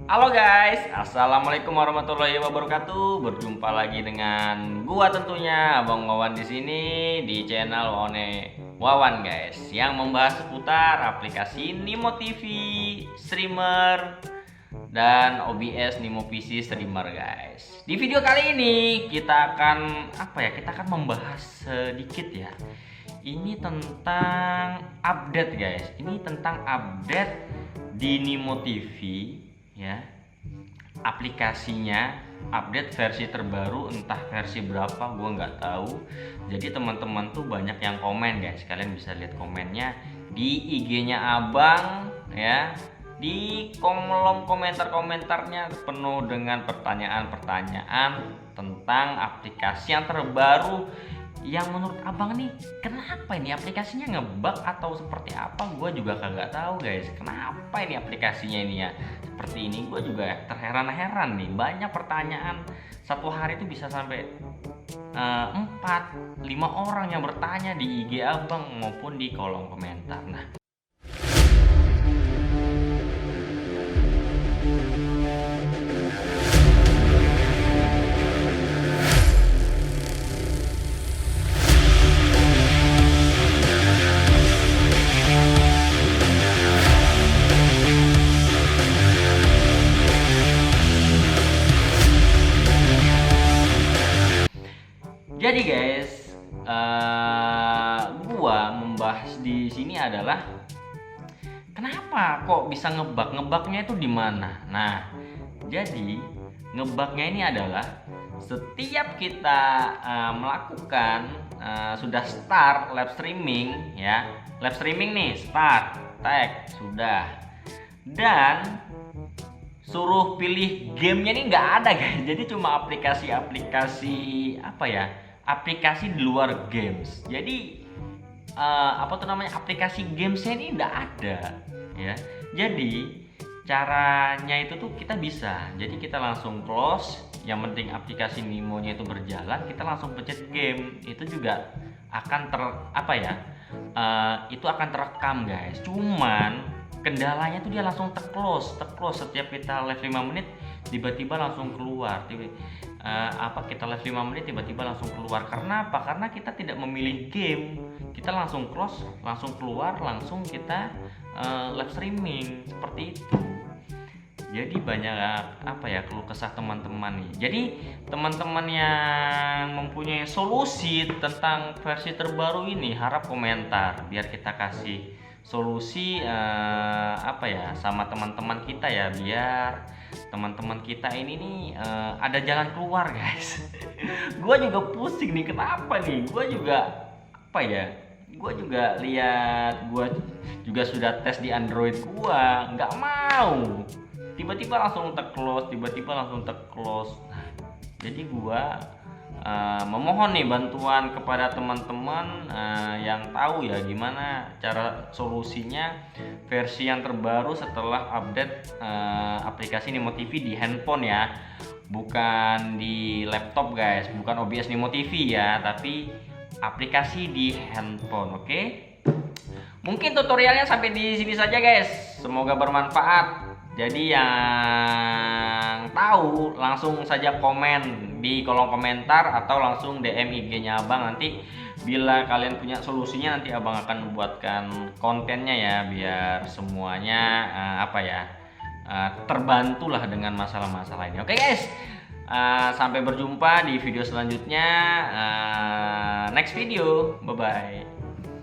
Halo guys, assalamualaikum warahmatullahi wabarakatuh. Berjumpa lagi dengan gua tentunya, Abang Wawan di sini di channel One Wawan guys, yang membahas seputar aplikasi Nimo TV streamer dan OBS Nimo PC streamer guys. Di video kali ini kita akan Kita akan membahas sedikit ya. Ini tentang update guys. Ini tentang update di Nimo TV ya, aplikasinya update versi terbaru, entah versi berapa gua nggak tahu. Jadi teman-teman tuh banyak yang komen guys, kalian bisa lihat komennya di IG-nya Abang ya, di kolom komentar-komentarnya penuh dengan pertanyaan-pertanyaan tentang aplikasi yang terbaru yang menurut Abang nih, kenapa ini aplikasinya ngebug atau seperti apa, gue juga kagak tahu guys. Kenapa ini aplikasinya ini ya seperti ini, gue juga terheran-heran nih. Banyak pertanyaan, satu hari itu bisa sampai 4-5 orang yang bertanya di IG Abang maupun di kolom komentar. Nah, jadi guys, gua membahas di sini adalah kenapa kok bisa ngebug? Ngebugnya itu di mana? Nah, jadi ngebugnya ini adalah setiap kita melakukan sudah start live streaming ya, live streaming nih start tag sudah, dan suruh pilih gamenya ini nggak ada guys. Jadi cuma aplikasi-aplikasi aplikasi di luar games. Jadi aplikasi gamesnya ini nggak ada ya. Jadi caranya itu tuh kita bisa, jadi kita langsung close, yang penting aplikasi Nimo-nya itu berjalan, kita langsung pencet game, itu juga akan itu akan terekam guys. Cuman kendalanya tuh dia langsung close setiap kita live 5 menit tiba-tiba langsung keluar. Kita live 5 menit tiba-tiba langsung keluar. Karena apa? Karena kita tidak memilih game. Kita langsung close, langsung keluar, langsung kita live streaming seperti itu. Jadi banyak keluh kesah teman-teman nih. Jadi teman-teman yang mempunyai solusi tentang versi terbaru ini, harap komentar biar kita kasih solusi sama teman-teman kita ya, biar teman-teman kita ini nih ada jalan keluar guys. Gua juga pusing nih, kenapa nih? Gua juga lihat, gua juga sudah tes di Android, gua nggak mau tiba-tiba langsung close. Jadi gua memohon nih bantuan kepada teman-teman yang tahu ya gimana cara solusinya versi yang terbaru setelah update aplikasi Nimo TV di handphone ya, bukan di laptop guys, bukan OBS Nimo TV ya, tapi aplikasi di handphone. Oke? Mungkin tutorialnya sampai di sini saja guys, semoga bermanfaat. Jadi yang tahu langsung saja komen di kolom komentar atau langsung DM IG-nya Abang. Nanti bila kalian punya solusinya, nanti Abang akan membuatkan kontennya ya, biar semuanya terbantulah dengan masalah-masalah ini. Oke guys, sampai berjumpa di video selanjutnya, next video, bye bye.